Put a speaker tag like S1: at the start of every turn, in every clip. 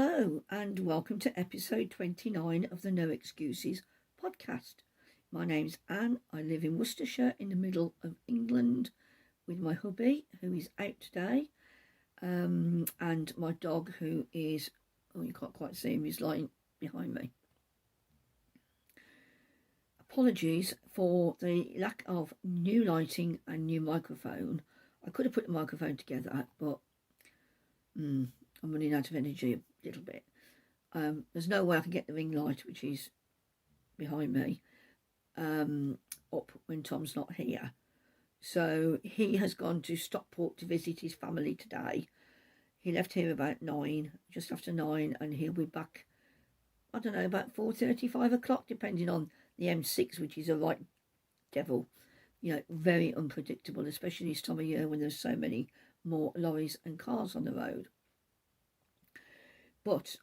S1: Hello and welcome to episode 29 of the No Excuses podcast. My name's Anne. I live in Worcestershire in the middle of England with my hubby who is out today and my dog who is, oh, you can't quite see him, he's lying behind me. Apologies for the lack of new lighting and new microphone. I could have put the microphone together, but I'm running out of energy a little bit. There's no way I can get the ring light, which is behind me, up when Tom's not here. So he has gone to Stockport to visit his family today. He left here about 9, just after 9, and he'll be back, I don't know, about 4:30, 5 o'clock, depending on the M6, which is a right devil. You know, very unpredictable, especially this time of year when there's so many more lorries and cars on the road. But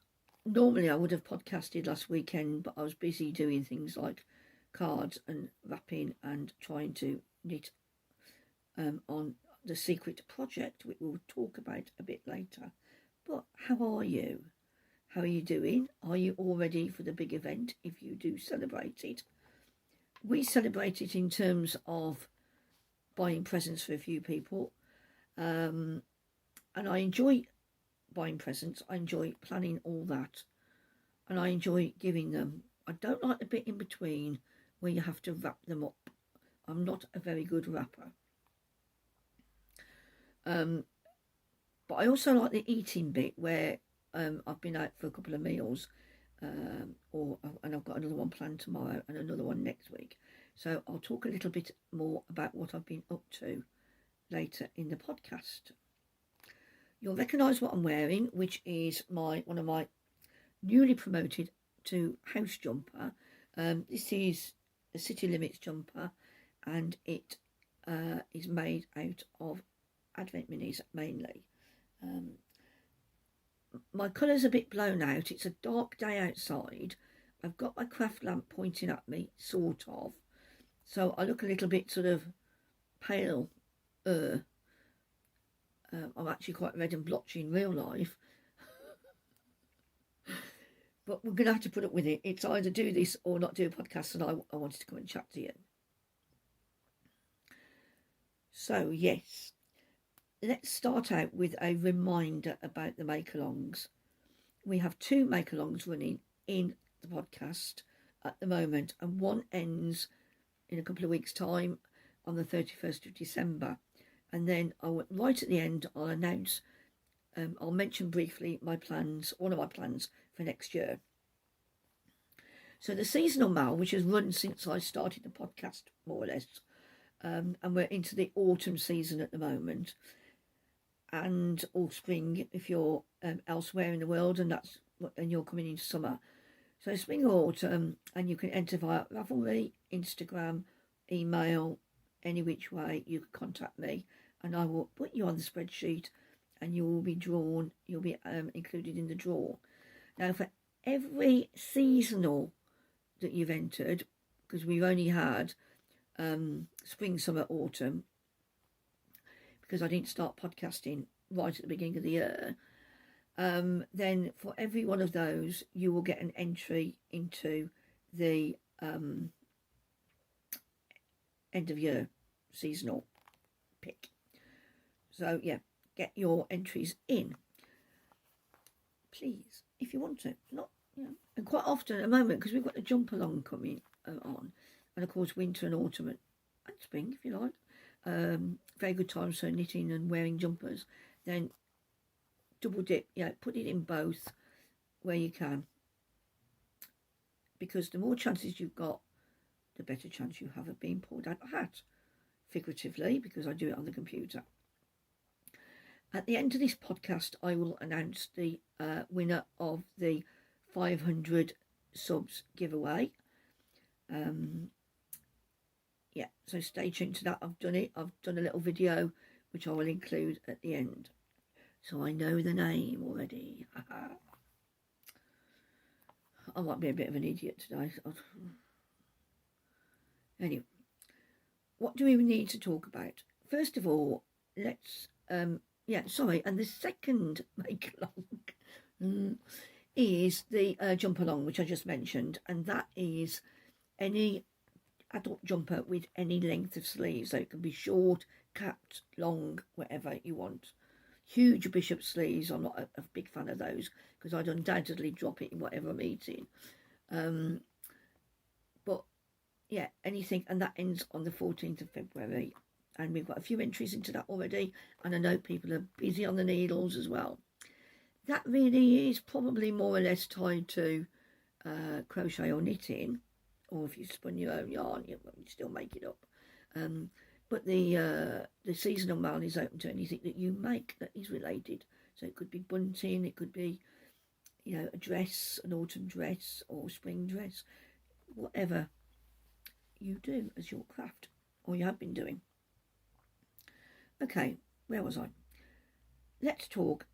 S1: normally I would have podcasted last weekend, but I was busy doing things like cards and wrapping and trying to knit on the secret project, which we'll talk about a bit later. But how are you? How are you doing? Are you all ready for the big event if you do celebrate it? We celebrate it in terms of buying presents for a few people. And I enjoy buying presents. I enjoy planning all that. And I enjoy giving them. I don't like the bit in between where you have to wrap them up. I'm not a very good wrapper. But I also like the eating bit where I've been out for a couple of meals, and I've got another one planned tomorrow and another one next week. So I'll talk a little bit more about what I've been up to later in the podcast. You'll recognise what I'm wearing, which is one of my newly promoted to house jumper. This is a City Limits jumper, and it is made out of Advent minis mainly. My colour's a bit blown out. It's a dark day outside. I've got my craft lamp pointing at me, sort of. So I look a little bit sort of pale. I'm actually quite red and blotchy in real life. But we're going to have to put up with it. It's either do this or not do a podcast, and I wanted to come and chat to you. So, yes. Let's start out with a reminder about the make-alongs. We have 2 make-alongs running in the podcast at the moment, and one ends in a couple of weeks' time on the 31st of December. And then right at the end, I'll announce, I'll mention briefly my plans, one of my plans for next year. So the seasonal mail, which has run since I started the podcast, more or less, and we're into the autumn season at the moment, and all spring if you're elsewhere in the world, and you're coming into summer. So spring or autumn, and you can enter via Ravelry, Instagram, email, any which way you can contact me, and I will put you on the spreadsheet, and you will be drawn. You'll be included in the draw. Now, for every seasonal that you've entered, because we've only had spring, summer, autumn, because I didn't start podcasting right at the beginning of the year, then for every one of those you will get an entry into the end of year seasonal pick. So yeah, get your entries in, please, if you want to. Not, you know, and quite often at the moment, because we've got the jump along coming on, and of course winter and autumn and spring, if you like, very good times for knitting and wearing jumpers. Then double dip, put it in both where you can, because the more chances you've got, the better chance you have of being pulled out of a hat, figuratively, because I do it on the computer. At the end of this podcast, I will announce the winner of the 500 subs giveaway. So stay tuned to that. I've done it. I've done a little video which I will include at the end. So I know the name already. I might be a bit of an idiot today. Anyway, what do we need to talk about? First of all, let's and the second make along is the jump along, which I just mentioned, and that is any adult jumper with any length of sleeve, so it can be short, capped, long, whatever you want. Huge bishop sleeves, I'm not a big fan of those because I'd undoubtedly drop it in whatever I'm eating. But yeah, anything, and that ends on the 14th of February, and we've got a few entries into that already, and I know people are busy on the needles as well. That really is probably more or less tied to crochet or knitting, or if you spun your own yarn, you still make it up. But the seasonal mail is open to anything that you make that is related. So it could be bunting, it could be, you know, a dress, an autumn dress or spring dress, whatever you do as your craft, or you have been doing. Okay, where was I? Let's talk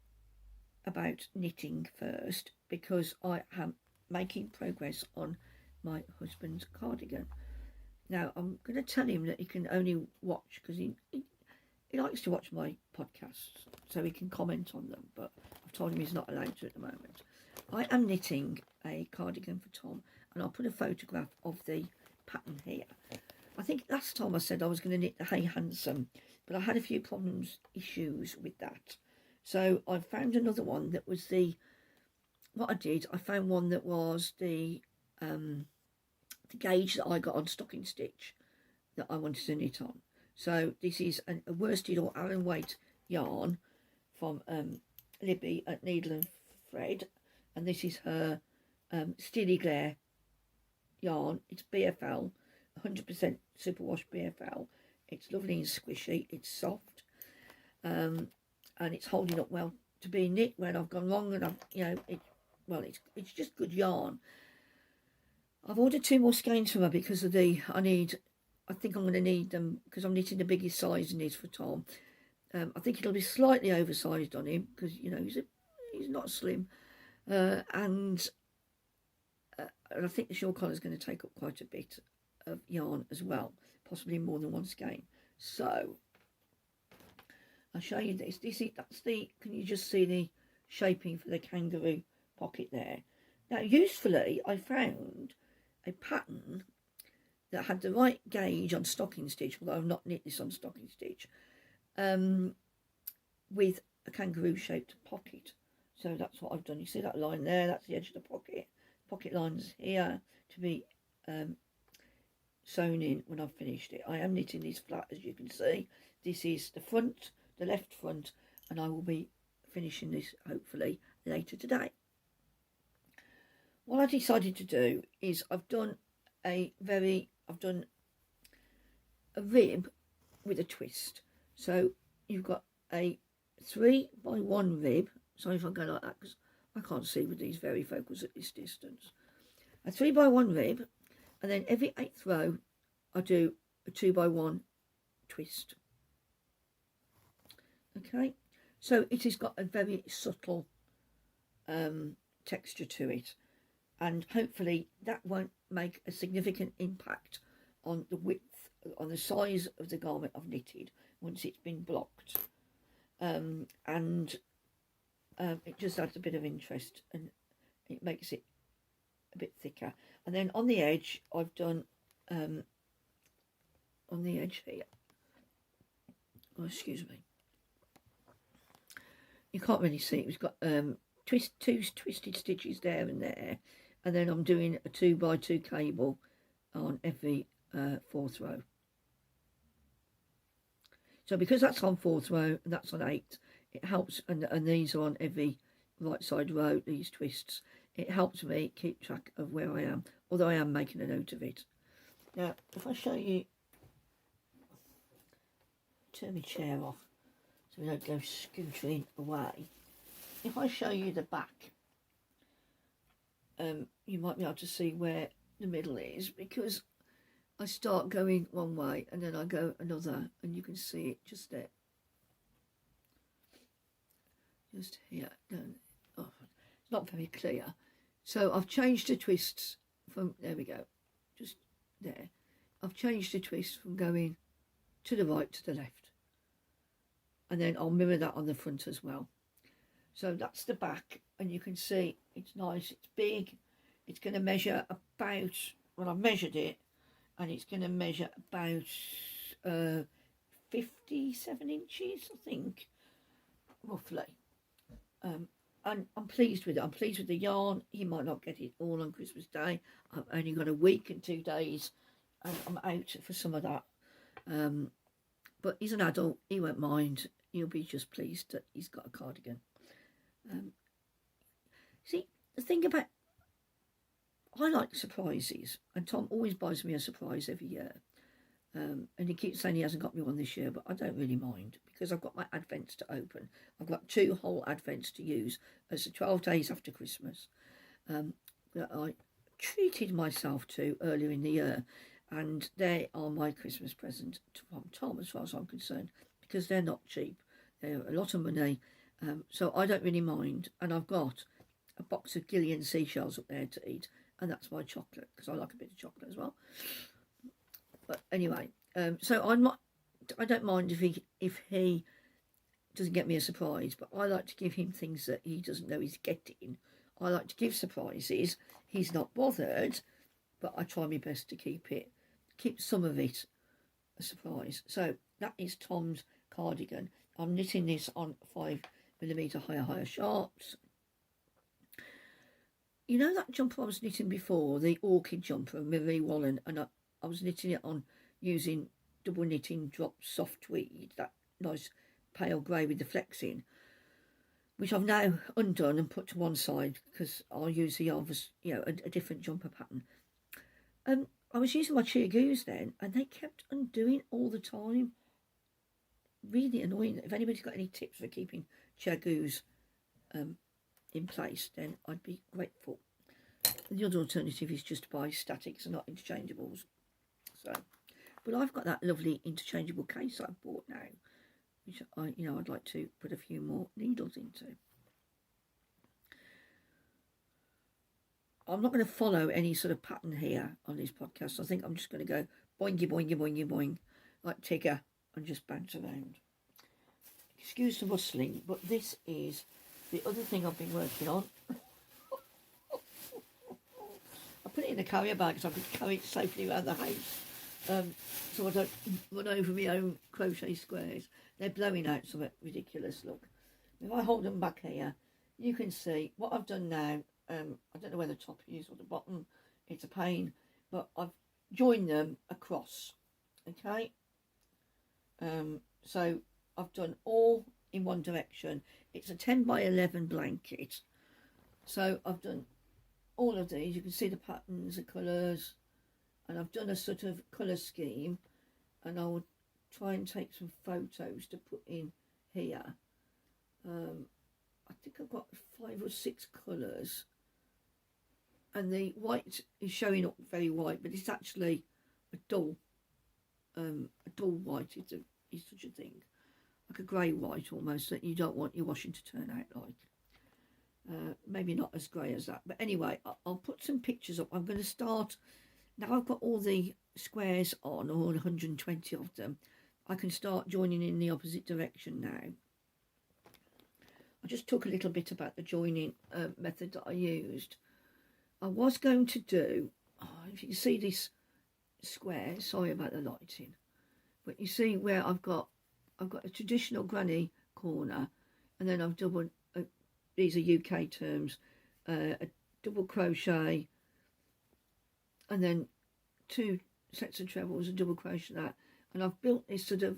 S1: about knitting first, because I am making progress on my husband's cardigan. Now, I'm going to tell him that he can only watch, because he likes to watch my podcasts, so he can comment on them, but I've told him he's not allowed to at the moment. I am knitting a cardigan for Tom, and I'll put a photograph of the pattern here. I think last time I said I was going to knit the Hey Handsome, but I had a few issues with that. So I found another one that was what I did, I found one that was the gauge that I got on stocking stitch that I wanted to knit on. So this is a worsted or Allen weight yarn from Libby at Needle and Thread, and this is her Steely Glare yarn. It's BFL, 100% superwash BFL. It's lovely and squishy, it's soft, and it's holding up well to be knit when I've gone wrong, and it's just good yarn. I've ordered 2 more skeins from her because of I think I'm going to need them because I'm knitting the biggest size in this for Tom. I think it'll be slightly oversized on him because, you know, he's not slim, and I think the shawl collar is going to take up quite a bit of yarn as well, possibly more than 1 skein. So I'll show you this. Can you just see the shaping for the kangaroo pocket there? Now, usefully, I found a pattern that had the right gauge on stocking stitch, although I've not knit this on stocking stitch, with a kangaroo shaped pocket. So that's what I've done. You see that line there? That's the edge of the pocket. Pocket lines here to be sewn in when I've finished it. I am knitting this flat, as you can see. This is the front, the left front, and I will be finishing this hopefully later today. What I decided to do is I've done a rib with a twist. So you've got a 3x1 rib. Sorry if I go like that because I can't see with these varifocals at this distance. A 3x1 rib, and then every 8th row I do a 2x1 twist. Okay, so it has got a very subtle texture to it, and hopefully that won't make a significant impact on the width, on the size of the garment I've knitted once it's been blocked, and it just adds a bit of interest and it makes it a bit thicker. And then on the edge I've done on the edge here, excuse me, you can't really see it, we've got two twisted stitches there and there, and then I'm doing a 2x2 cable on every 4th row. So because that's on 4th row and that's on 8th, it helps, and these are on every right side row, these twists, it helps me keep track of where I am, although I am making a note of it. Now, if I show you, turn my chair off so we don't go scootering away. If I show you the back, you might be able to see where the middle is, because I start going one way and then I go another, and you can see it just there. Just here. No, it's not very clear. So I've changed the twists from, there we go, just there. I've changed the twist from going to the right to the left. And then I'll mirror that on the front as well. So that's the back. and you can see it's nice, it's big. It's going to measure about, well, I've measured it, and it's going to measure about 57 inches, I think, roughly. And I'm pleased with it. I'm pleased with the yarn. He might not get it all on Christmas Day. I've only got a week and 2 days, and I'm out for some of that. But he's an adult. He won't mind. He'll be just pleased that he's got a cardigan. See, the thing about, I like surprises, and Tom always buys me a surprise every year. And he keeps saying he hasn't got me one this year, but I don't really mind, because I've got my advents to open. I've got 2 whole advents to use as the 12 days after Christmas that I treated myself to earlier in the year, and they are my Christmas present from Tom, as far as I'm concerned, because they're not cheap. They're a lot of money, so I don't really mind. And I've got a box of Gillian seashells up there to eat, and that's my chocolate, because I like a bit of chocolate as well. But anyway, so I don't mind if he doesn't get me a surprise, but I like to give him things that he doesn't know he's getting. I like to give surprises. He's not bothered, but I try my best to keep some of it a surprise. So that is Tom's cardigan. I'm knitting this on 5mm higher sharps. You know that jumper I was knitting before, the orchid jumper, Marie Wallen, and I was knitting it on using double knitting drop soft tweed, that nice pale grey with the flecks in, which I've now undone and put to one side because I'll use the others, a different jumper pattern. I was using my chiagoos then, and they kept undoing all the time. Really annoying. If anybody's got any tips for keeping chiagoos in place, then I'd be grateful. The other alternative is just to buy statics and not interchangeables. So, but I've got that lovely interchangeable case I've bought now, which I'd like to put a few more needles into. I'm not going to follow any sort of pattern here on this podcast. I think I'm just going to go boingy, boingy, boingy, boing, like Tigger, and just bounce around. Excuse the rustling, but this is the other thing I've been working on. I put it in a carrier bag so I could carry it safely around the house, so I don't run over my own crochet squares. They're blowing out something ridiculous, look. If I hold them back here, you can see what I've done now. I don't know where the top is or the bottom. It's a pain, but I've joined them across, okay? So I've done all in one direction. It's a 10 by 11 blanket. So I've done all of these. You can see the patterns, the colours, and I've done a sort of colour scheme, and I will try and take some photos to put in here. I think I've got 5 or 6 colours, and the white is showing up very white, but it's actually a dull white. Is such a thing, like a grey white almost, that you don't want your washing to turn out like. Maybe not as grey as that, but anyway, I'll put some pictures up. I'm going to start, now I've got all the squares on, all 120 of them, I can start joining in the opposite direction now. I just talk a little bit about the joining method that I used. I was going to do, if you can see this square, sorry about the lighting, but you see where I've got a traditional granny corner, and then I've doubled, these are UK terms, a double crochet, and then 2 sets of trebles, a double crochet that, and I've built this sort of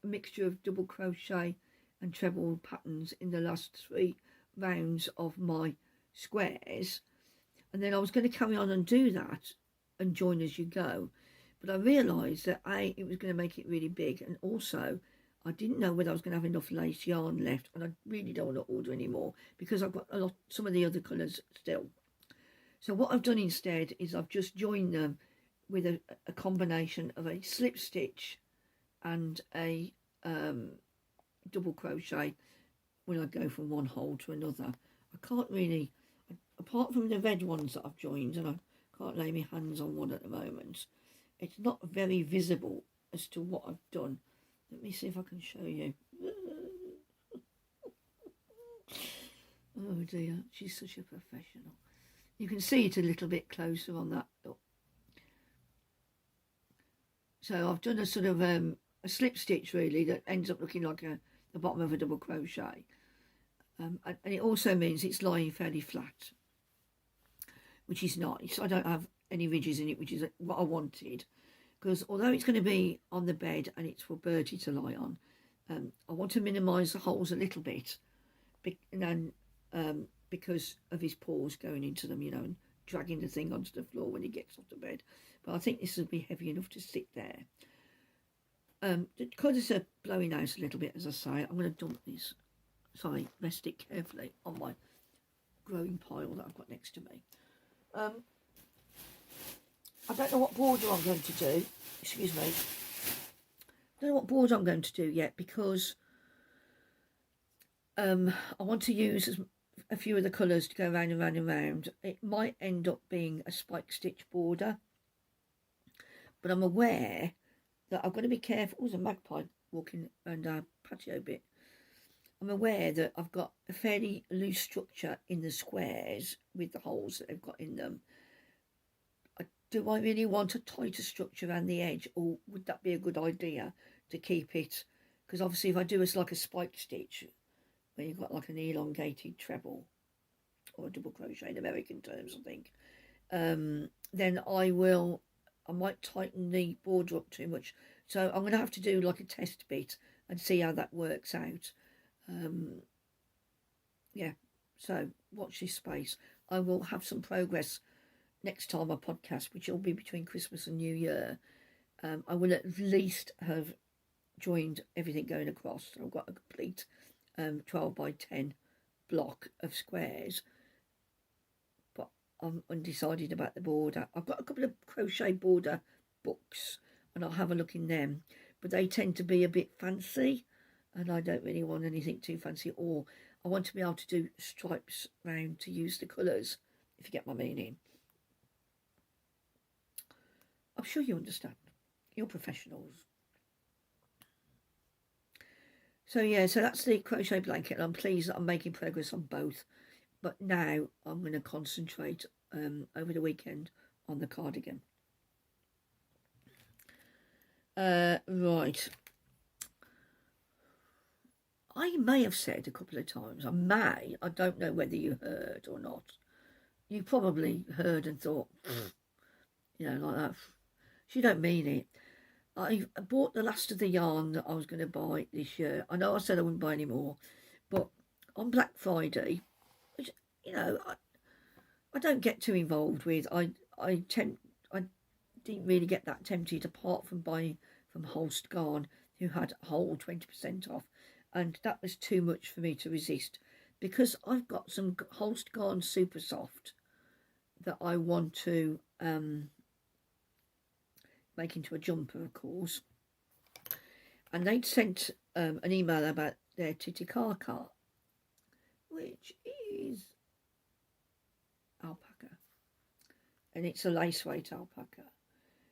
S1: mixture of double crochet and treble patterns in the last 3 rounds of my squares. And then I was going to carry on and do that and join as you go, but I realised that it was going to make it really big, and also I didn't know whether I was going to have enough lace yarn left, and I really don't want to order any more because I've got some of the other colours still. So what I've done instead is I've just joined them with a combination of a slip stitch and a double crochet when I go from one hole to another. I can't really, apart from the red ones that I've joined, and I can't lay my hands on one at the moment, it's not very visible as to what I've done. Let me see if I can show you. Oh dear, she's such a professional. You can see it a little bit closer on that. So I've done a sort of a slip stitch really that ends up looking like the bottom of a double crochet. And it also means it's lying fairly flat, which is nice. I don't have any ridges in it, which is what I wanted. Because although it's going to be on the bed and it's for Bertie to lie on, I want to minimise the holes a little bit. And because of his paws going into them, you know, and dragging the thing onto the floor when he gets off the bed. But I think this will be heavy enough to sit there. The colours are blowing out a little bit, as I say. I'm going to dump this. Sorry, rest it carefully on my growing pile that I've got next to me. I don't know what border I'm going to do. Excuse me. I don't know what border I'm going to do yet because I want to use a few of the colours to go round and round and round. It might end up being a spike stitch border, but I'm aware that I've got to be careful. There's a magpie walking around our patio bit. I'm aware that I've got a fairly loose structure in the squares with the holes that they've got in them. Do I really want a tighter structure around the edge, or would that be a good idea to keep it? Because obviously if I do like a spike stitch, where you've got like an elongated treble, or a double crochet in American terms, I think, then I might tighten the border up too much. So I'm going to have to do like a test bit and see how that works out. Yeah, so watch this space. I will have some progress next time I podcast, which will be between Christmas and New Year. I will at least have joined everything going across. I've got a complete 12 by 10 block of squares, but I'm undecided about the border. I've got a couple of crochet border books and I'll have a look in them, but they tend to be a bit fancy and I don't really want anything too fancy, or I want to be able to do stripes round to use the colours, if you get my meaning. I'm sure you understand. You're professionals. So yeah, so that's the crochet blanket, and I'm pleased that I'm making progress on both. But now I'm going to concentrate over the weekend on the cardigan. Right. I may have said a couple of times, I don't know whether you heard or not. You probably heard and thought, you know, like that. She don't mean it. I bought the last of the yarn that I was going to buy this year. I know I said I wouldn't buy any more, but on Black Friday, which, you know, I don't get too involved with. I didn't really get that tempted, apart from buying from Holst Garn, who had a whole 20% off, and that was too much for me to resist, because I've got some Holst Garn Super Soft that I want to make into a jumper, of course. And they'd sent an email about their Titicaca, which is alpaca, and it's a lace weight alpaca.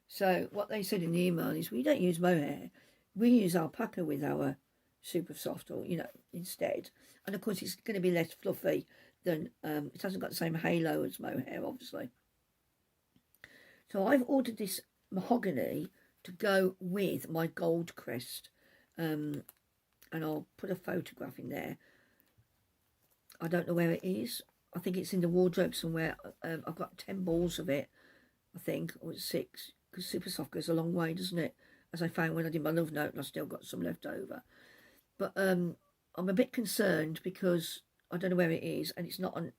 S1: So what they said in the email is, we don't use mohair, we use alpaca with our super soft, or, you know, instead. And of course it's going to be less fluffy than, it hasn't got the same halo as mohair, obviously. So I've ordered this mahogany to go with my gold crest, and I'll put a photograph in there. I don't know where it is. I think it's in the wardrobe somewhere. I've got 10 balls of it, I think, or it's 6, because super soft goes a long way, doesn't it? As I found when I did my love note, and I still got some left over. But I'm a bit concerned because I don't know where it is, and it's not on.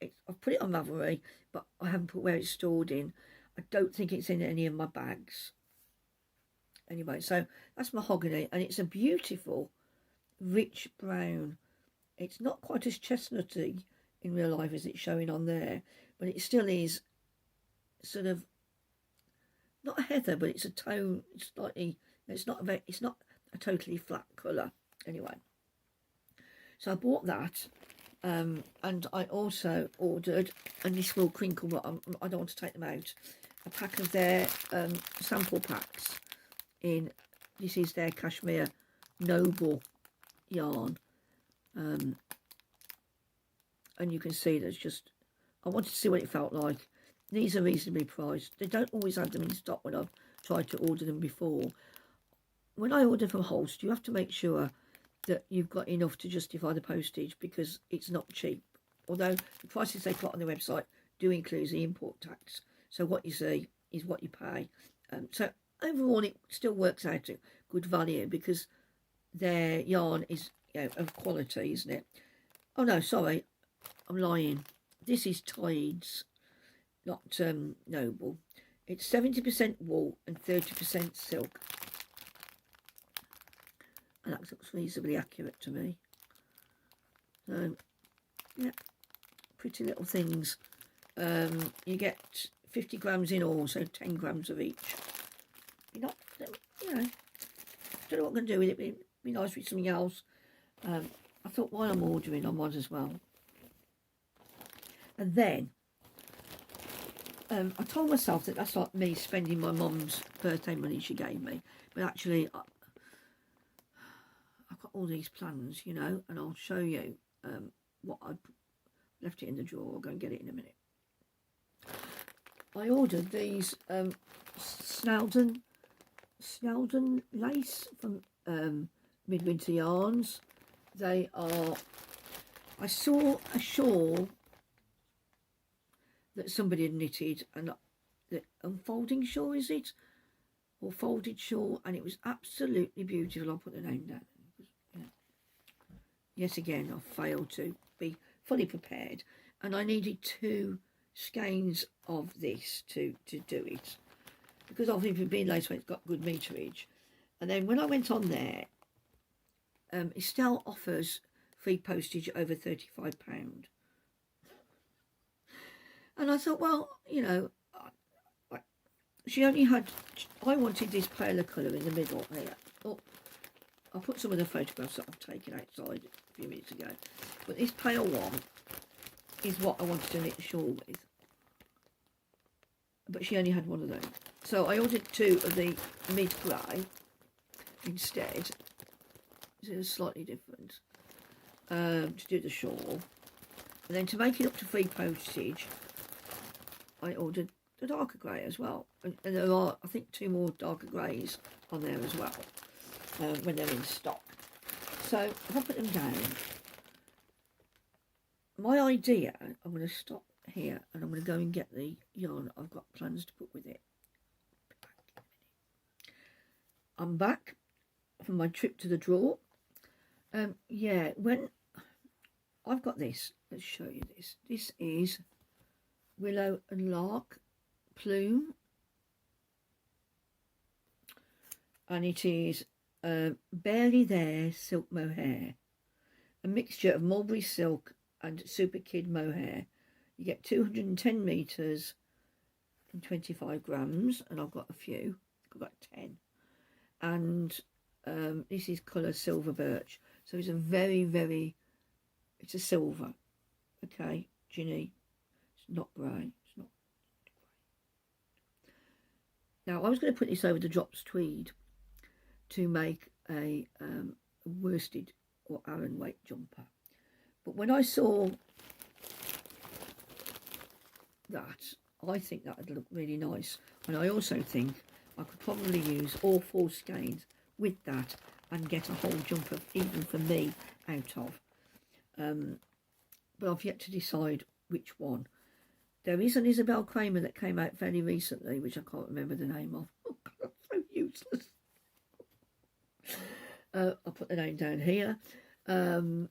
S1: I've put it on Ravelry, but I haven't put where it's stored in. I don't think it's in any of my bags. Anyway, so that's mahogany, and it's a beautiful, rich brown. It's not quite as chestnutty in real life as it's showing on there, but it still is sort of not a heather, but it's a tone. It's slightly. It's not a totally flat colour. Anyway, so I bought that. And I also ordered, and this will crinkle, but I don't want to take them out, a pack of their sample packs in, this is their Cashmere Noble yarn, and you can see there's just, I wanted to see what it felt like. These are reasonably priced. They don't always have them in stock when I've tried to order them before. When I order from Holst, you have to make sure that you've got enough to justify the postage, because it's not cheap. Although the prices they put on the website do include the import tax. So what you see is what you pay. So overall, it still works out to good value, because their yarn is, you know, of quality, isn't it? Oh no, sorry, I'm lying. This is Tides, not Noble. It's 70% wool and 30% silk. And that looks reasonably accurate to me. So, yeah, pretty little things. You get 50 grams in all, so 10 grams of each. You're not, you know, don't know what I'm going to do with it, but it'd be nice with something else. I thought, while I'm ordering, I might as well. And then, I told myself that that's like me spending my mum's birthday money she gave me. But actually, I've got all these plans, you know, and I'll show you what I left it in the drawer. I'll go and get it in a minute. I ordered these Snaeldan lace from Midwinter yarns. They are, I saw a shawl that somebody had knitted, and the unfolding shawl, is it? Or folded shawl, and it was absolutely beautiful. I'll put the name down. Yeah. Yet again, I failed to be fully prepared, and I needed 2 skeins of this to do it, because obviously being lace weight, it's got good meterage. And then when I went on there, Isabell offers free postage over £35. And I thought, well, you know, she only had, I wanted this paler colour in the middle here. Oh, I'll put some of the photographs that I've taken outside a few minutes ago. But this pale one is what I wanted to knit a shawl with. But she only had one of those. So I ordered 2 of the mid-grey instead. This is slightly different. To do the shawl. And then to make it up to free postage, I ordered the darker grey as well. And there are, I think, 2 more darker greys on there as well, when they're in stock. So if I put them down, my idea, I'm going to stop here and I'm going to go and get the yarn I've got plans to put with it. I'm back from my trip to the drawer. Yeah, when I've got this, let's show you this. This is Willow and Lark Plume, and it is Barely There Silk Mohair, a mixture of mulberry silk and super kid mohair. You get 210 metres and 25 grams, and I've got a few. I've got 10, and this is colour Silver Birch, so it's a very, it's a silver, okay, Ginny. It's not grey. It's not grey. Now, I was going to put this over the drops tweed to make a worsted or Aran weight jumper. But when I saw that, I think that would look really nice. And I also think I could probably use all 4 skeins with that and get a whole jumper, even for me, out of. But I've yet to decide which one. There is an Isabell Kraemer that came out fairly recently, which I can't remember the name of. Oh God, I'm so useless. I'll put the name down here. And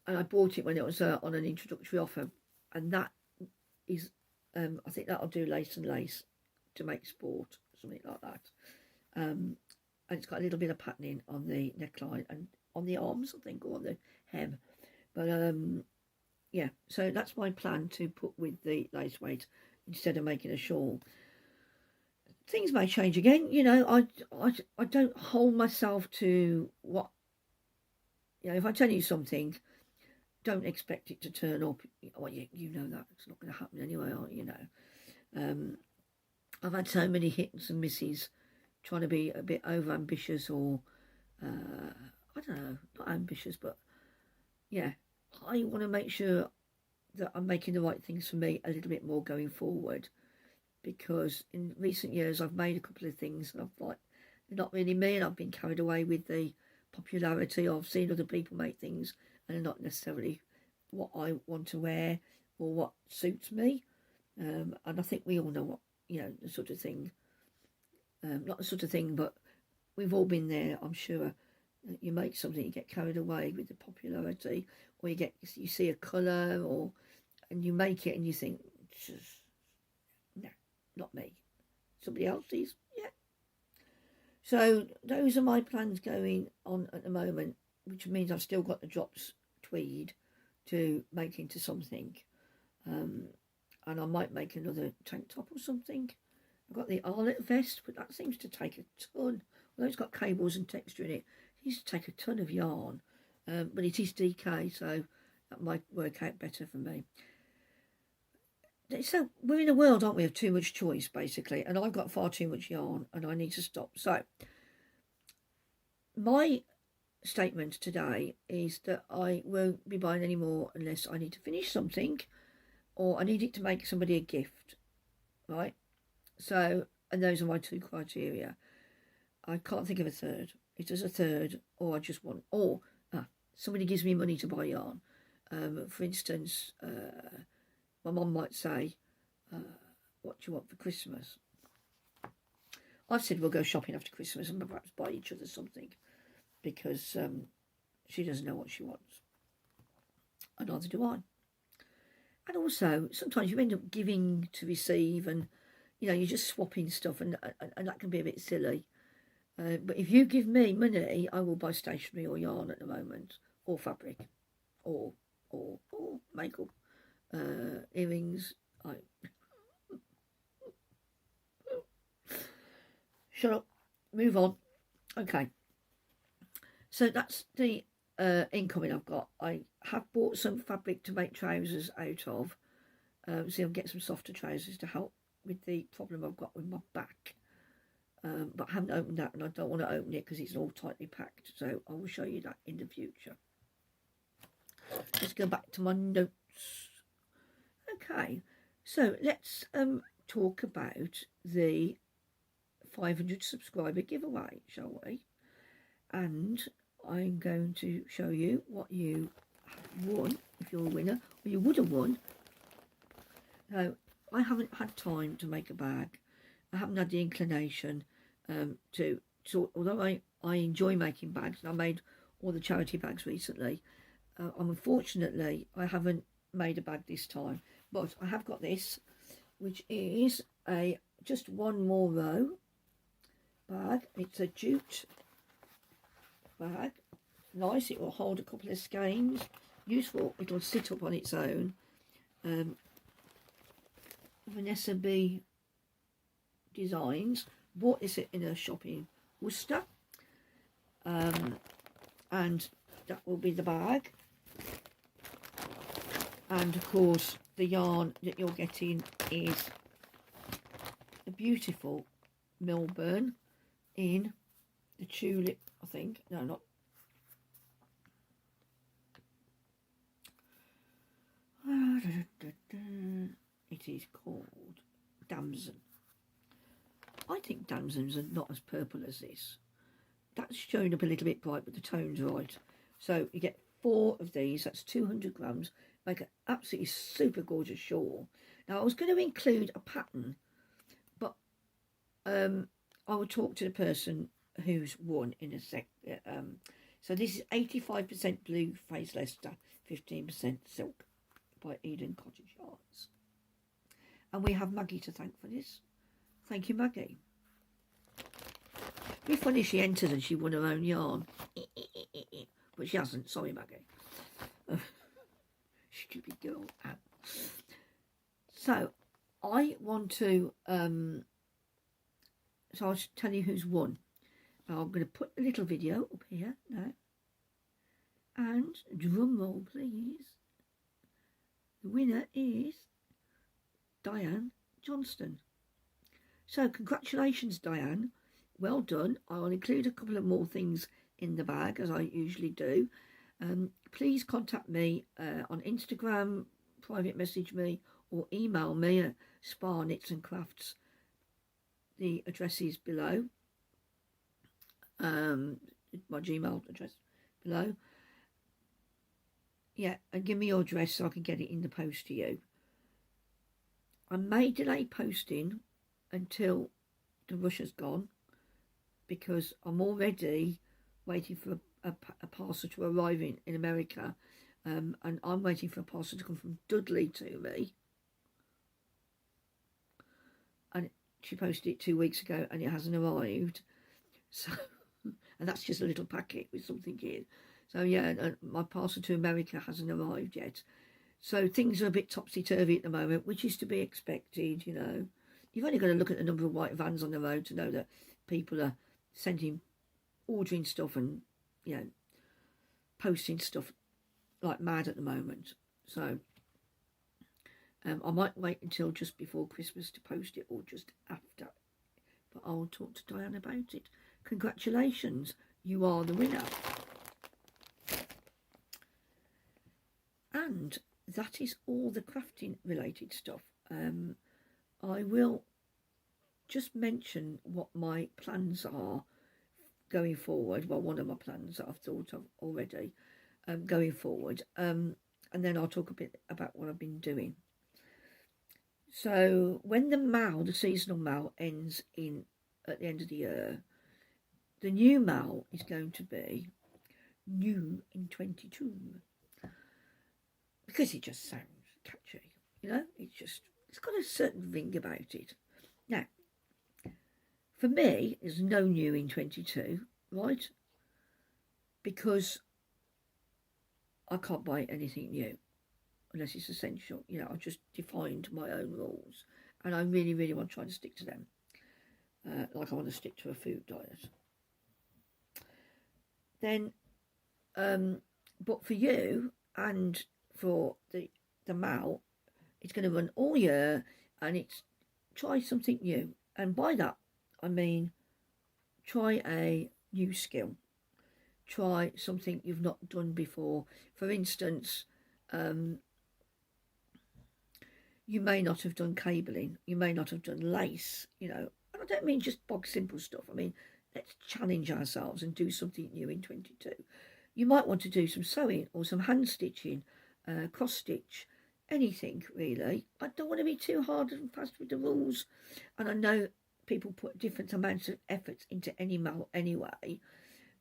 S1: I bought it when it was on an introductory offer. And that is, I think that'll do lace and lace to make sport, something like that. And it's got a little bit of patterning on the neckline and on the arms, I think, or on the hem. But yeah, so that's my plan to put with the lace weight instead of making a shawl. Things may change again, you know. I don't hold myself to what, you know, if I tell you something, don't expect it to turn up. Well, you know that it's not going to happen anyway, you know. I've had so many hits and misses trying to be a bit over ambitious, or I don't know, not ambitious, but yeah, I want to make sure that I'm making the right things for me a little bit more going forward, because in recent years I've made a couple of things and I've like, they're not really me, and I've been carried away with the popularity. I've seen other people make things and they're not necessarily what I want to wear or what suits me. And I think we all know what, the sort of thing, not the sort of thing, but we've all been there, I'm sure. You make something, you get carried away with the popularity, or you see a colour, and you make it and you think, no, not me. Somebody else's, yeah. So those are my plans going on at the moment, which means I've still got the drops tweed to make into something. And I might make another tank top or something. I've got the Arlet vest, but that seems to take a ton. Although it's got cables and texture in it, it needs to take a ton of yarn. But it is DK, so that might work out better for me. So we're in a world, aren't we, of too much choice, basically. And I've got far too much yarn, and I need to stop. So my statement today is that I won't be buying any more unless I need to finish something, or I need it to make somebody a gift, right? So, and those are my two criteria. I can't think of a third. It is a third, or I just want, or somebody gives me money to buy yarn. For instance, my mum might say, what do you want for Christmas? I've said we'll go shopping after Christmas and perhaps buy each other something, because she doesn't know what she wants. And neither do I. And also, sometimes you end up giving to receive, and, you're just swapping stuff, and that can be a bit silly. But if you give me money, I will buy stationery or yarn at the moment, or fabric, or makeup, earrings. Shut up. Move on. Okay. So that's the incoming I've got. I have bought some fabric to make trousers out of. So I'll get some softer trousers to help with the problem I've got with my back. But I haven't opened that, and I don't want to open it because it's all tightly packed. So I will show you that in the future. Let's go back to my notes. Okay, so let's talk about the 500 subscriber giveaway, shall we? And I'm going to show you what you have won, if you're a winner, or you would have won. Now, I haven't had time to make a bag. I haven't had the inclination to although I enjoy making bags, and I made all the charity bags recently. Unfortunately, I haven't made a bag this time, but I have got this, which is a just one more row bag. It's a jute bag. Nice, it will hold a couple of skeins. Useful, it'll sit up on its own. Vanessa B Designs bought this in a shop in Worcester, and that will be the bag. And of course the yarn that you're getting is the beautiful Melbourne in the tulip, I think. No, not. It is called Damson. I think Damsons are not as purple as this. That's showing up a little bit bright, but the tone's right. So you get 4 of these. That's 200 grams. Make an absolutely super gorgeous shawl. Now, I was going to include a pattern, but I will talk to the person who's won in a sec. So this is 85% blue phase Leicester, 15% silk by Eden Cottage Yarns. And we have Maggie to thank for this. Thank you, Maggie. It'd be funny if she entered and she won her own yarn. But she hasn't. Sorry, Maggie. Stupid girl. So, I want to... so I'll tell you who's won. I'm going to put a little video up here now. And, drum roll, please. The winner is Diane Johnston. So congratulations, Diane. Well done. I'll include a couple of more things in the bag, as I usually do. Please contact me on Instagram, private message me or email me at spaknitsandcrafts. The address is below. My Gmail address below. Yeah, and give me your address so I can get it in the post to you. I may delay posting until the rush has gone, because I'm already waiting for a parcel to arrive in America, and I'm waiting for a parcel to come from Dudley to me. And she posted it 2 weeks ago and it hasn't arrived. So, and that's just a little packet with something in. So yeah, my parcel to America hasn't arrived yet. So things are a bit topsy-turvy at the moment, which is to be expected, you know. You've only got to look at the number of white vans on the road to know that people are ordering stuff and, you know, posting stuff like mad at the moment. So I might wait until just before Christmas to post it, or just after. But I'll talk to Diane about it. Congratulations, you are the winner. And that is all the crafting related stuff. I will just mention what my plans are going forward. Well, one of my plans that I've thought of already going forward. And then I'll talk a bit about what I've been doing. So when the seasonal mal ends at the end of the year, the new mal is going to be new in 22. Because it just sounds catchy, you know. It's got a certain ring about it. Now, for me, there's no new in 22, right? Because I can't buy anything new unless it's essential. You know, I've just defined my own rules, and I really, really want to try to stick to them. Like I want to stick to a food diet. Then, but for you and for the mal, it's going to run all year, and it's try something new. And by that I mean try a new skill, try something you've not done before. For instance, you may not have done cabling, you may not have done lace, you know. And I don't mean just bog simple stuff. I mean, let's challenge ourselves and do something new in 22. You might want to do some sewing or some hand stitching, cross stitch, anything really. I don't want to be too hard and fast with the rules, and I know people put different amounts of effort into any mal anyway,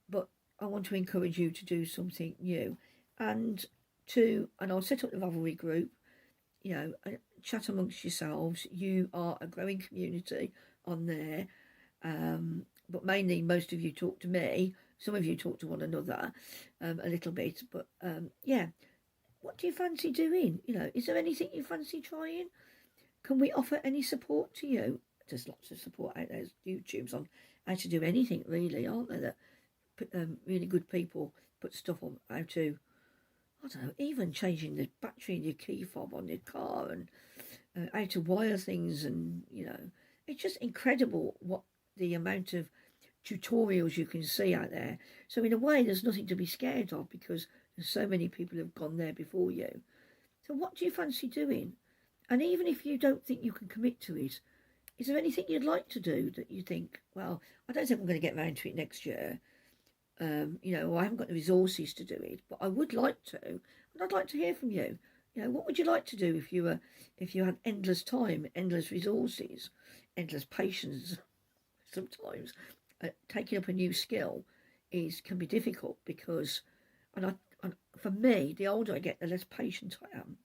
S1: but I want to encourage you to do something new, and I'll set up the Ravelry group, you know, chat amongst yourselves. You are a growing community on there, but mainly most of you talk to me. Some of you talk to one another a little bit, but yeah. What do you fancy doing? You know, is there anything you fancy trying? Can we offer any support to you? There's lots of support out there. There's YouTubes on how to do anything, really, aren't there? That really good people put stuff on how to, I don't know, even changing the battery in your key fob on your car, and how to wire things, and, you know, it's just incredible what the amount of tutorials you can see out there. So in a way, there's nothing to be scared of, because there's so many people who've gone there before you. So what do you fancy doing? And even if you don't think you can commit to it, is there anything you'd like to do that you think, well, I don't think I'm going to get around to it next year, you know, or I haven't got the resources to do it, but I would like to, and I'd like to hear from you. You know, what would you like to do if you had endless time, endless resources, endless patience? Sometimes taking up a new skill can be difficult, because, and for me, the older I get, the less patient I am.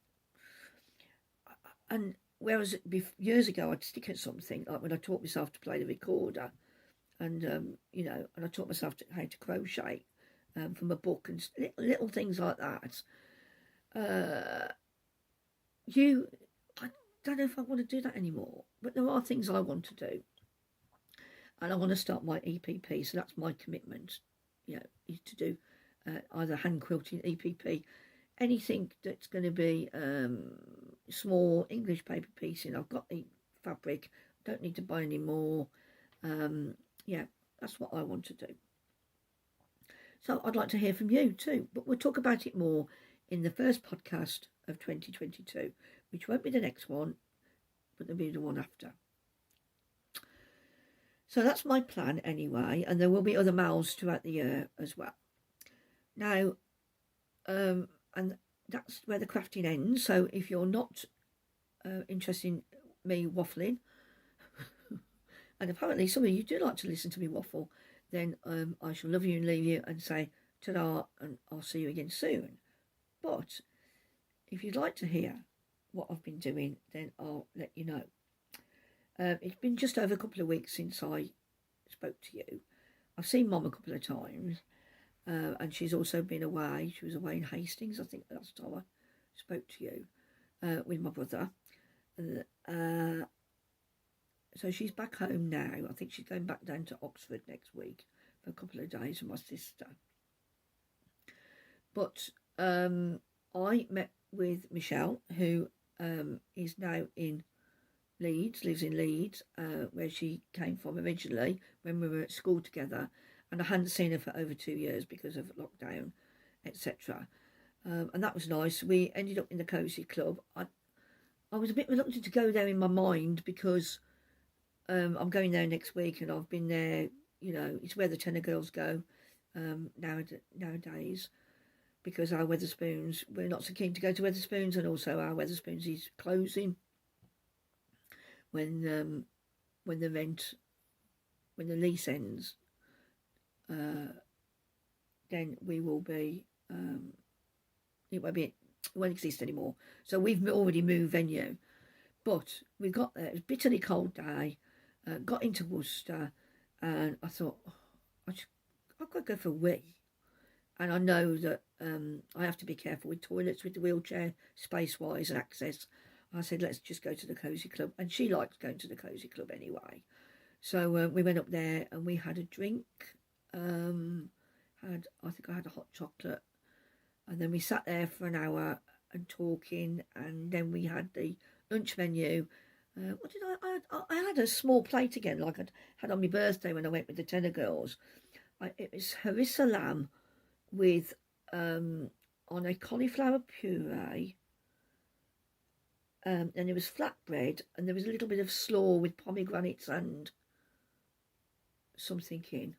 S1: And whereas years ago, I'd stick at something, like when I taught myself to play the recorder, and you know, and I taught myself how to crochet from a book, and little things like that. I don't know if I want to do that anymore, but there are things I want to do, and I want to start my EPP. So that's my commitment, you know, is to do either hand quilting, EPP, anything that's going to be small English paper piecing. I've got the fabric, don't need to buy any more. Yeah, that's what I want to do. So I'd like to hear from you too, but we'll talk about it more in the first podcast of 2022, which won't be the next one, but there'll be the one after. So that's my plan anyway, and there will be other males throughout the year as well. Now, and that's where the crafting ends. So if you're not interested in me waffling, and apparently some of you do like to listen to me waffle, then I shall love you and leave you and say ta-da, and I'll see you again soon. But if you'd like to hear what I've been doing, then I'll let you know. It's been just over a couple of weeks since I spoke to you. I've seen Mum a couple of times, and she's also been away. She was away in Hastings, I think last time I spoke to you, with my brother. So she's back home now. I think she's going back down to Oxford next week for a couple of days with my sister. But I met with Michelle, who is now in Leeds, lives in Leeds, where she came from originally when we were at school together, and I hadn't seen her for over 2 years because of lockdown, etc. And that was nice. We ended up in the Cozy Club. I was a bit reluctant to go there in my mind because I'm going there next week, and I've been there, you know, it's where the tenor girls go nowadays, because our Wetherspoons, we're not so keen to go to Wetherspoons, and also our Wetherspoons is closing when the lease ends. Then we will be it won't exist anymore. So we've already moved venue, but we got there. It was a bitterly cold day. Got into Worcester, and I thought, I've got to go for a wee. And I know that I have to be careful with toilets, with the wheelchair, space-wise and access. I said, let's just go to the Cozy Club. And she likes going to the Cozy Club anyway. So we went up there and we had a drink. I think I had a hot chocolate. And then we sat there for an hour and talking. And then we had the lunch menu. What did I had a small plate again, like I'd had on my birthday when I went with the tenor girls. It was harissa lamb with on a cauliflower puree, and it was flatbread, and there was a little bit of slaw with pomegranates and something in,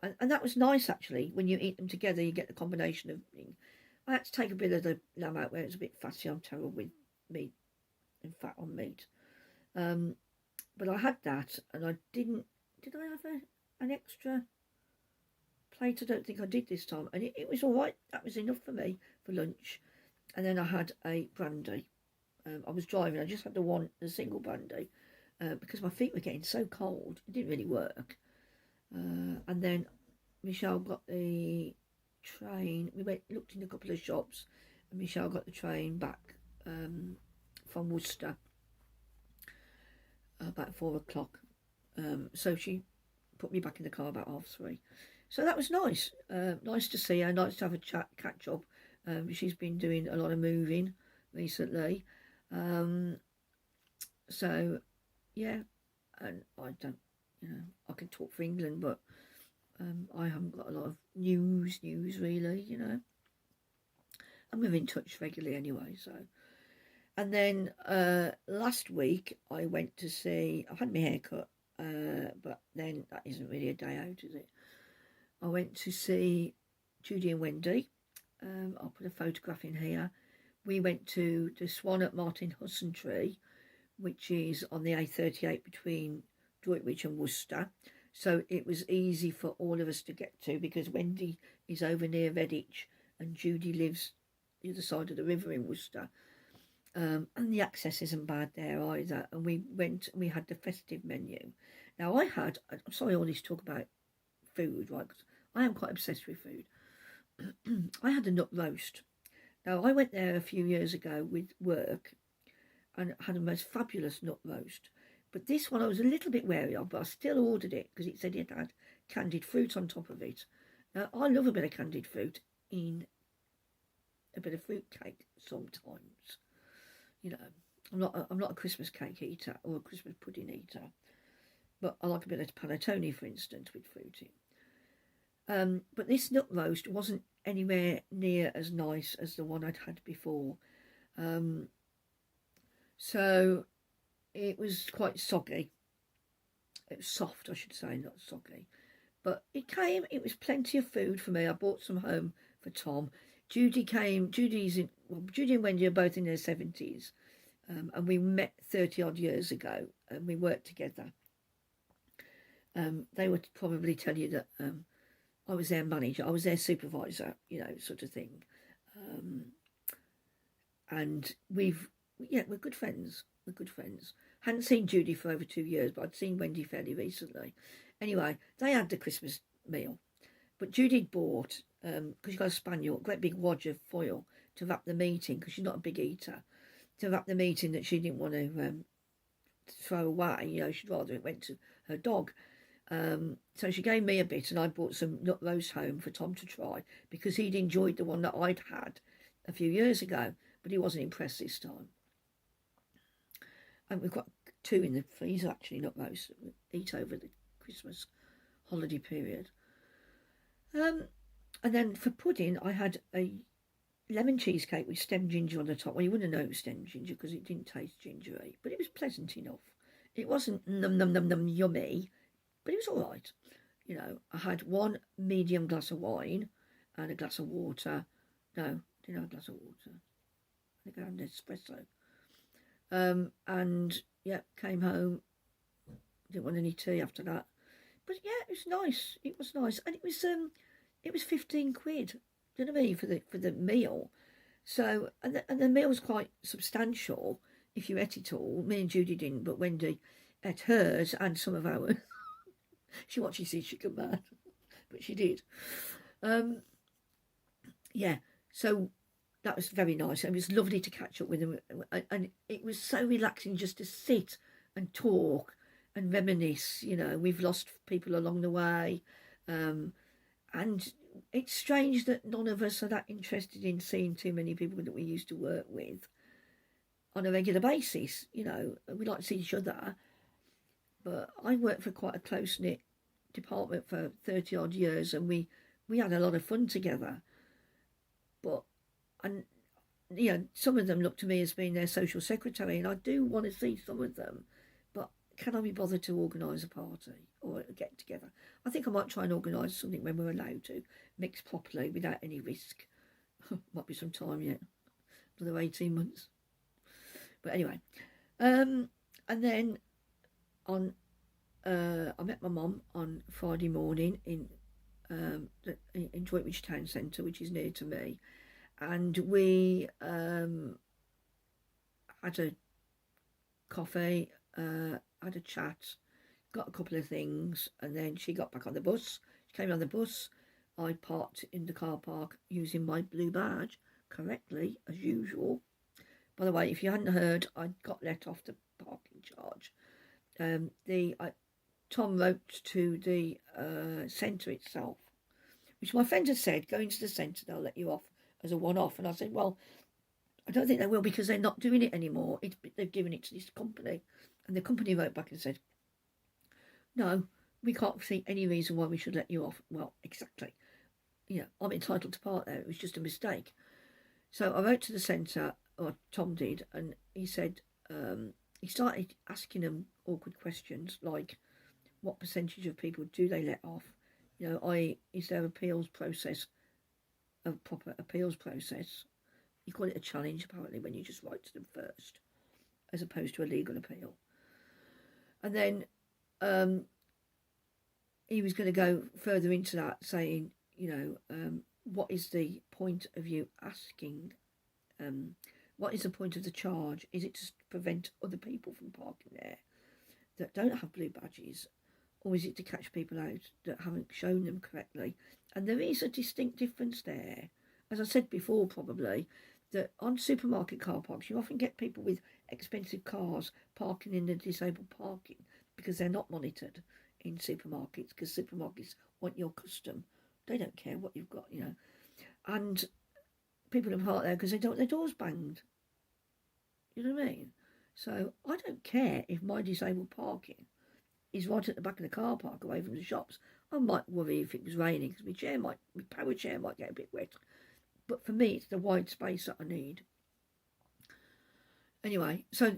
S1: and that was nice actually. When you eat them together, you get the combination of things. I had to take a bit of the lamb out where it's a bit fatty. I'm terrible with meat and fat on meat. But I had that, and I didn't. Did I have an extra plate? I don't think I did this time, and it was all right. That was enough for me for lunch. And then I had a brandy. I was driving. I just had the single brandy because my feet were getting so cold. It didn't really work. And then Michelle got the train. We looked in a couple of shops, and Michelle got the train back from Worcester. About 4 o'clock. So she put me back in the car about 3:30. So that was nice. Nice to see her. Nice to have a catch up. She's been doing a lot of moving recently. So yeah, and I don't, I can talk for England, but I haven't got a lot of news really, And we're in touch regularly anyway, so. And then last week I went to see, I've had my hair cut, but then that isn't really a day out, is it? I went to see Judy and Wendy. I'll put a photograph in here. We went to the Swan at Martin Hussentree, which is on the A38 between Droitwich and Worcester. So it was easy for all of us to get to because Wendy is over near Redditch and Judy lives the other side of the river in Worcester. And the access isn't bad there either. And we went and we had the festive menu. Now I'm sorry all this talk about food, right? Because I am quite obsessed with food. I had a nut roast. Now I went there a few years ago with work and had a most fabulous nut roast. But this one I was a little bit wary of, but I still ordered it because it said it had candied fruit on top of it. Now I love a bit of candied fruit in a bit of fruit cake sometimes. I'm not a Christmas cake eater or a Christmas pudding eater, but I like a bit of panettone, for instance, with fruit in. But this nut roast wasn't anywhere near as nice as the one I'd had before. So it was quite soggy. It was soft, I should say, not soggy. But it came, it was plenty of food for me. I brought some home for Tom. Judy came, Judy and Wendy are both in their 70s. And we met 30 odd years ago and we worked together. They would probably tell you that I was their manager, I was their supervisor, you know, sort of thing. And we're good friends. We're good friends. Hadn't seen Judy for over 2 years, but I'd seen Wendy fairly recently. Anyway, they had the Christmas meal. But Judy bought, because she got a spaniel, a great big wad of foil to wrap the meat in, because she's not a big eater, to wrap the meat in that she didn't want to throw away. You know, she'd rather it went to her dog. So she gave me a bit, and I brought some nut roast home for Tom to try, because he'd enjoyed the one that I'd had a few years ago, but he wasn't impressed this time. And we've got 2 in the freezer, actually, nut roast, that we'll eat over the Christmas holiday period. And then for pudding, I had a lemon cheesecake with stem ginger on the top. Well, you wouldn't know it was stem ginger because it didn't taste gingery, but it was pleasant enough. It wasn't num yummy, but it was all right. You know, I had 1 medium glass of wine and a glass of water. No, didn't have a glass of water. I think I had an espresso. And yeah, came home. Didn't want any tea after that. But yeah, it was nice. It was nice, and it was 15 quid. Do you know what I mean, for the meal? So and the meal was quite substantial. If you ate it all, me and Judy didn't, but Wendy ate hers and some of ours. She watches it, she got mad, but she did. Yeah, so that was very nice. It was lovely to catch up with them, and it was so relaxing just to sit and talk and reminisce. You know, we've lost people along the way, and it's strange that none of us are that interested in seeing too many people that we used to work with on a regular basis. You know, we like to see each other, but I worked for quite a close-knit department for 30 odd years, and we had a lot of fun together. But and you know, some of them look to me as being their social secretary, and I do want to see some of them, but can I be bothered to organise a party or a get together? I think I might try and organise something when we're allowed to mix properly without any risk. Might be some time yet, another 18 months. But anyway, and then on I met my mum on Friday morning in Droitwich Town Centre, which is near to me, and we had a coffee, had a chat, got a couple of things, and then she got back on the bus. She came on the bus. I parked in the car park using my blue badge correctly, as usual. By the way, if you hadn't heard, I got let off the parking charge. Tom wrote to the centre itself, which my friend had said, going to the centre, they'll let you off as a one-off. And I said, well, I don't think they will, because they're not doing it anymore. They've given it to this company. And the company wrote back and said, no, we can't see any reason why we should let you off. Well, exactly. You know, I'm entitled to park there. It was just a mistake. So I wrote to the centre, or Tom did, and he said, he started asking them awkward questions like, what percentage of people do they let off? You know, is there appeals process, a proper appeals process? You call it a challenge, apparently, when you just write to them first, as opposed to a legal appeal. And then he was going to go further into that, saying, you know, what is the point of you asking? What is the point of the charge? Is it to prevent other people from parking there that don't have blue badges? Or is it to catch people out that haven't shown them correctly? And there is a distinct difference there. As I said before, probably, that on supermarket car parks, you often get people with expensive cars parking in the disabled parking because they're not monitored in supermarkets, because supermarkets want your custom. They don't care what you've got, you know. And people are parked there because they don't want their doors banged. You know what I mean? So I don't care if my disabled parking is right at the back of the car park away from the shops. I might worry if it was raining because my power chair might get a bit wet. But for me, it's the wide space that I need. Anyway, so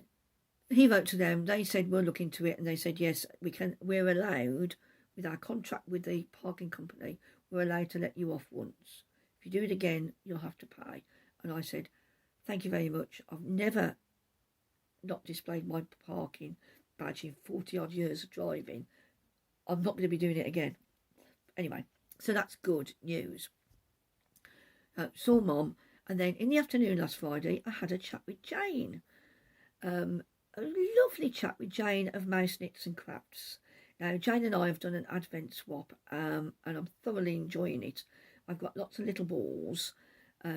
S1: he wrote to them. They said we'll look into it, and they said yes, we can. We're allowed, with our contract with the parking company, we're allowed to let you off once. If you do it again, you'll have to pay. And I said, thank you very much. I've never not displayed my parking badge in 40 odd years of driving. I'm not going to be doing it again. Anyway, so that's good news. Saw Mom, and then in the afternoon last Friday, I had a chat with Jane. A lovely chat with Jane of Mouse Knits and Crafts. Now, Jane and I have done an advent swap, and I'm thoroughly enjoying it. I've got lots of little balls,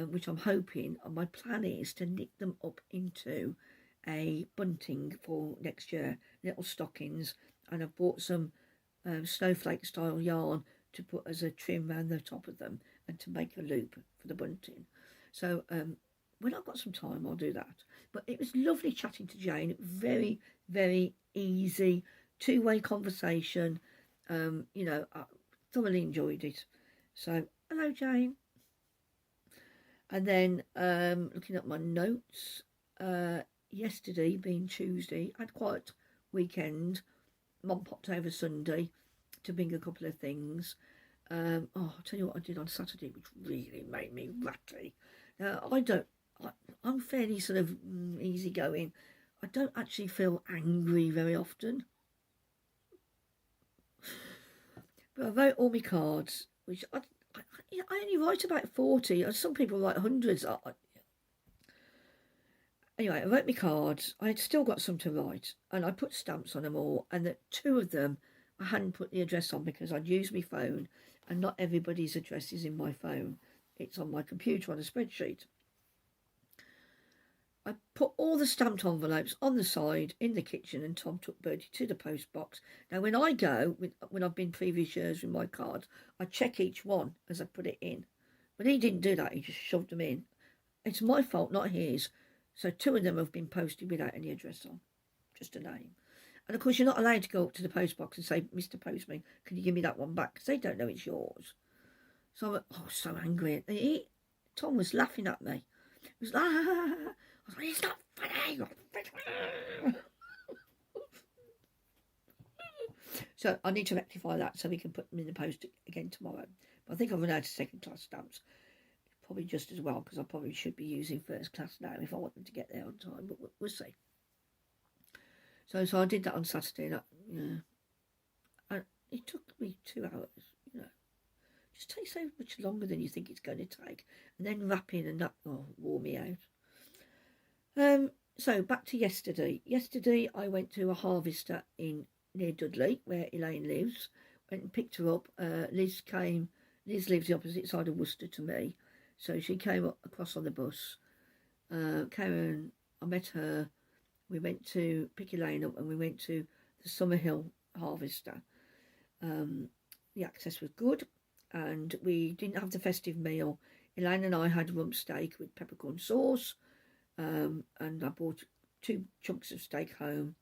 S1: which I'm hoping, and my plan is to knit them up into a bunting for next year, little stockings, and I've bought some snowflake style yarn to put as a trim around the top of them and to make a loop for the bunting. So when I've got some time, I'll do that. But it was lovely chatting to Jane. Very, very easy, two-way conversation. I thoroughly enjoyed it. So, hello, Jane. And then looking at my notes, yesterday being Tuesday, I had quite a weekend. Mum popped over Sunday to bring a couple of things. I'll tell you what I did on Saturday, which really made me ratty. I'm fairly sort of easygoing. I don't actually feel angry very often. But I wrote all my cards, which I only write about 40. Some people write hundreds. Anyway, I wrote my cards. I had still got some to write, and I put stamps on them all, and that 2 of them I hadn't put the address on because I'd used my phone, and not everybody's address is in my phone. It's on my computer on a spreadsheet. I put all the stamped envelopes on the side in the kitchen, and Tom took Bertie to the post box. Now, when I go, when I've been previous years with my cards, I check each one as I put it in. But he didn't do that. He just shoved them in. It's my fault, not his. So 2 of them have been posted without any address on, just a name. And, of course, you're not allowed to go up to the post box and say, Mr. Postman, can you give me that one back? Because they don't know it's yours. So I went, so angry. Tom was laughing at me. He was like, I was like, it's not funny. So I need to rectify that so we can put them in the post again tomorrow. But I think I've run out of second-class stamps. Probably just as well, because I probably should be using first class now if I want them to get there on time, but we'll see. So I did that on Saturday. And it took me 2 hours, It just takes so much longer than you think it's going to take. And then wrapping and that wore me out. So back to yesterday. Yesterday I went to a harvester near Dudley, where Elaine lives. Went and picked her up. Liz lives the opposite side of Worcester to me. So she came across on the bus. Karen, I met her. We went to pick Elaine up, and we went to the Summerhill harvester. The access was good, and we didn't have the festive meal. Elaine and I had rump steak with peppercorn sauce, and I bought 2 chunks of steak home,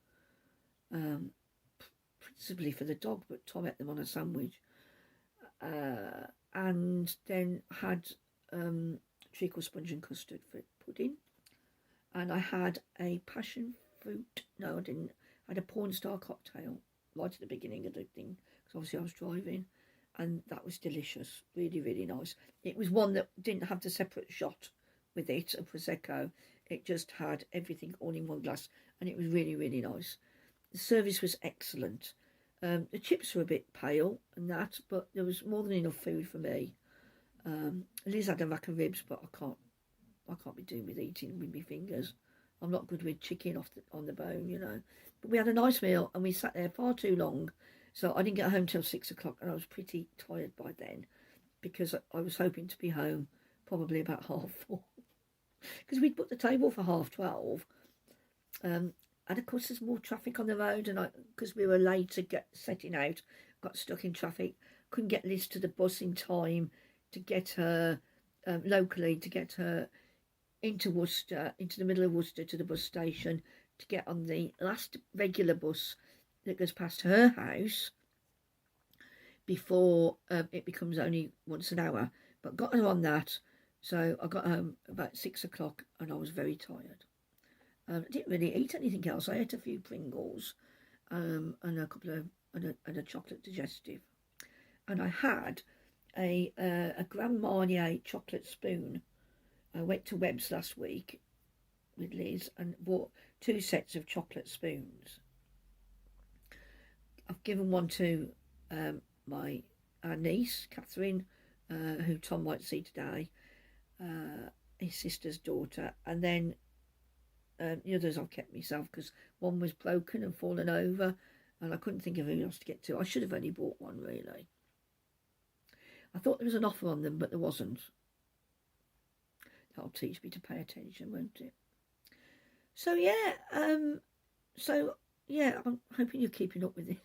S1: principally for the dog, but Tom ate them on a sandwich. And then had treacle sponge and custard for pudding, and I had a passion fruit. No, I didn't. I had a porn star cocktail right at the beginning of the thing because obviously I was driving, and that was delicious. Really, really nice. It was one that didn't have the separate shot with it, a prosecco. It just had everything all in one glass, and it was really, really nice. The service was excellent. The chips were a bit pale and that, but there was more than enough food for me. Liz had a rack of ribs, but I can't be doing with eating with my fingers. I'm not good with chicken on the bone, But we had a nice meal, and we sat there far too long, so I didn't get home till 6 o'clock, and I was pretty tired by then, because I was hoping to be home probably about 4:30, because we'd booked the table for 12:30. And of course there's more traffic on the road, and because we were late to get setting out, got stuck in traffic, couldn't get Liz to the bus in time to get her locally, to get her into Worcester, into the middle of Worcester, to the bus station, to get on the last regular bus that goes past her house before it becomes only once an hour. But got her on that, so I got home about 6 o'clock, and I was very tired. I didn't really eat anything else. I ate a few Pringles and a couple of and a chocolate digestive. And I had a Grand Marnier chocolate spoon. I went to Webb's last week with Liz and bought 2 sets of chocolate spoons. I've given one to our niece, Catherine, who Tom might see today, his sister's daughter, and then the others I've kept myself because one was broken and fallen over and I couldn't think of who else to get to. I should have only bought one, really. I thought there was an offer on them, but there wasn't. That'll teach me to pay attention, won't it? So, yeah, I'm hoping you're keeping up with this.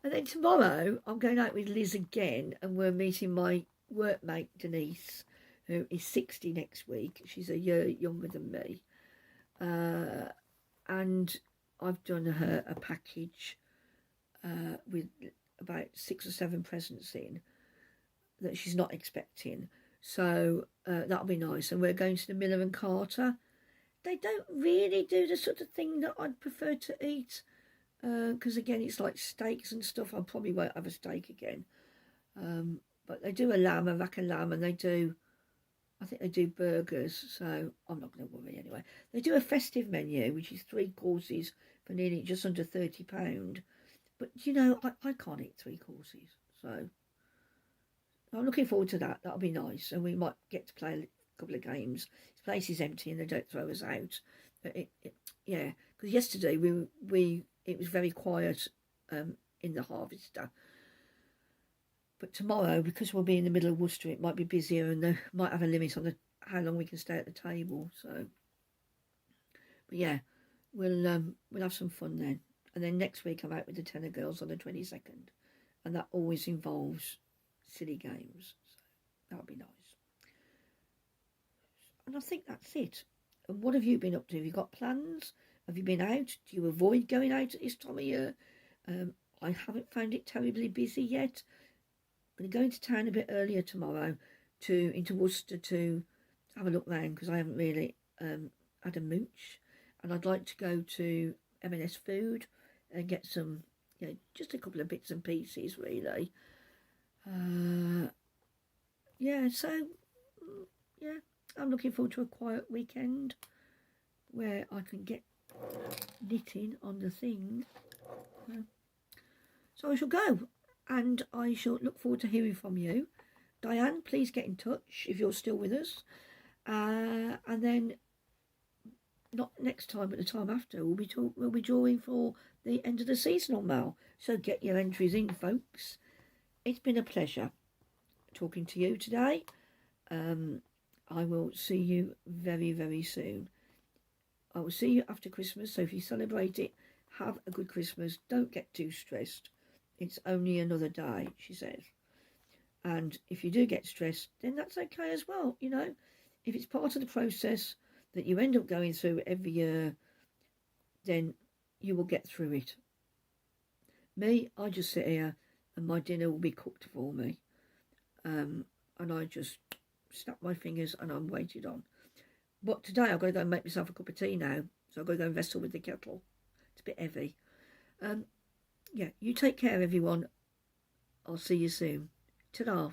S1: And then tomorrow, I'm going out with Liz again, and we're meeting my workmate, Denise, who is 60 next week. She's a year younger than me. And I've done her a package with about 6 or 7 presents in that she's not expecting. So that'll be nice. And we're going to the Miller and Carter. They don't really do the sort of thing that I'd prefer to eat. Because again, it's like steaks and stuff. I probably won't have a steak again. But they do a rack of lamb, and I think they do burgers. So I'm not going to worry anyway. They do a festive menu, which is 3 courses for nearly just under £30. But, I can't eat 3 courses. So I'm looking forward to that. That'll be nice. And we might get to play a couple of games. This place is empty and they don't throw us out. But because yesterday it was very quiet in the Harvester. But tomorrow, because we'll be in the middle of Worcester, it might be busier and they might have a limit on how long we can stay at the table. So, but yeah, we'll have some fun then. And then next week I'm out with the Tenor Girls on the 22nd. And that always involves silly games. So that'll be nice. And I think that's it. And what have you been up to? Have you got plans? Have you been out? Do you avoid going out at this time of year? I haven't found it terribly busy yet. I'm going to go into town a bit earlier tomorrow into Worcester to have a look round because I haven't really had a mooch. And I'd like to go to M&S Food and get some, just a couple of bits and pieces, really. I'm looking forward to a quiet weekend where I can get knitting on the thing. So I shall go, and I shall look forward to hearing from you. Diane, please get in touch if you're still with us. And then, not next time, but the time after, we'll be drawing for the end of the seasonal mail. So get your entries in, folks. It's been a pleasure talking to you today. I will see you very, very soon. I will see you after Christmas, so if you celebrate it, have a good Christmas. Don't get too stressed. It's only another day, she says. And if you do get stressed, then that's okay as well, If it's part of the process that you end up going through every year, then you will get through it. Me, I just sit here and my dinner will be cooked for me. And I just snap my fingers and I'm waited on. But today I've got to go and make myself a cup of tea now. So I've got to go and wrestle with the kettle. It's a bit heavy. You take care, everyone. I'll see you soon. Ta-da.